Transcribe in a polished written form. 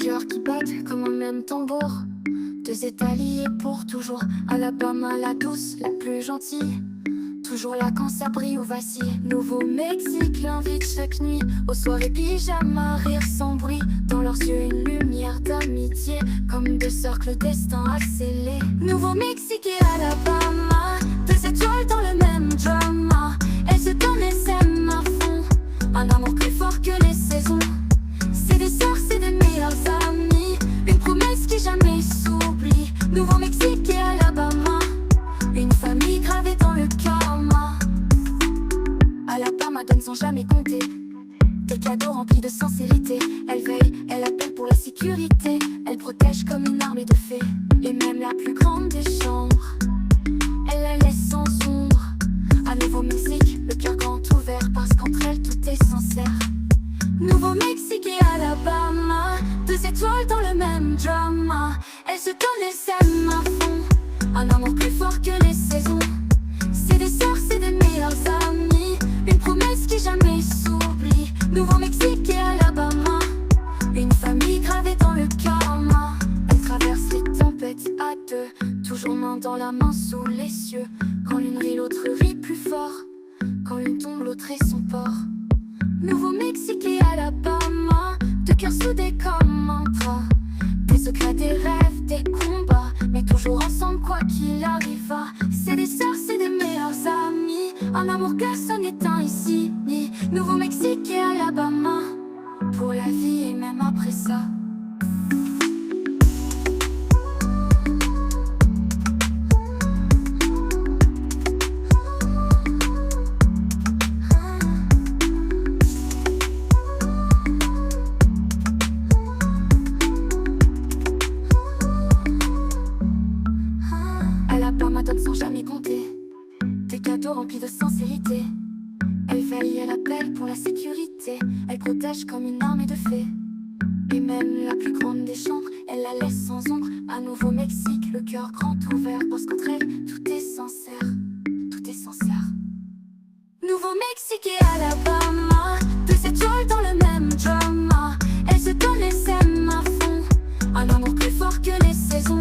cœurs qui battent comme un même tambour. Deux États liés pour toujours. Alabama la douce, la plus gentille, toujours là quand ça brille ou vacille. Nouveau-Mexique l'invite chaque nuit aux soirées pyjama, rire sans bruit. Dans leurs yeux une lumière d'amitié, comme deux sœurs que le destin a scellé. Nouveau-Mexique et Alabama, deux étoiles dans le même drama. Elles se donnent et s'aiment à fond, un amour plus fort que les saisons. C'est des sœurs, c'est des meilleurs amis, une promesse qui jamais s'oublie. Nouveau-Mexique et Alabama, une famille gravée dans le karma. Alabama donne sans jamais compter, des cadeaux remplis de sincérité. Elle veille, elle appelle pour la sécurité, elle protège comme une armée de fées. Et même la plus grande des chambres, elle la laisse sans ombre. À Nouveau-Mexique, le cœur grand ouvert, parce qu'entre elles tout est sincère. Nouveau-Mexique et Alabama, deux étoiles dans le même drama. Elles se donnent et s'aiment à fond, un amour plus fort que les saisons. C'est des sœurs, c'est des meilleurs amis, une promesse qui jamais s'oublie. Nouveau-Mexique et Alabama, une famille gravée dans le karma. Elles traversent les tempêtes à deux, toujours main dans la main sous les cieux. Quand l'une rit, l'autre rit plus fort, quand l'une tombe, l'autre est son port. Nouveau-Mexique et Alabama, deux cœurs soudés comme un drap. Des secrets, des rêves, des combats, mais toujours ensemble quoi qu'il arriva. C'est des sœurs, c'est des meilleurs amis, un amour personne n'éteint ici. Nouveau-Mexique et Alabama, pour la vie et même après ça. Alabama donne sans jamais compter, des cadeaux remplis de sincérité. Elle veille, elle appelle pour la sécurité, elle protège comme une armée de fées. Et même la plus grande des chambres, elle la laisse sans ombre. À Nouveau-Mexique, le cœur grand ouvert, parce qu'entre elles tout est sincère, tout est sincère. Nouveau-Mexique et Alabama, deux étoiles dans le même drama. Elles se donnent et s'aiment à fond, un amour plus fort que les saisons.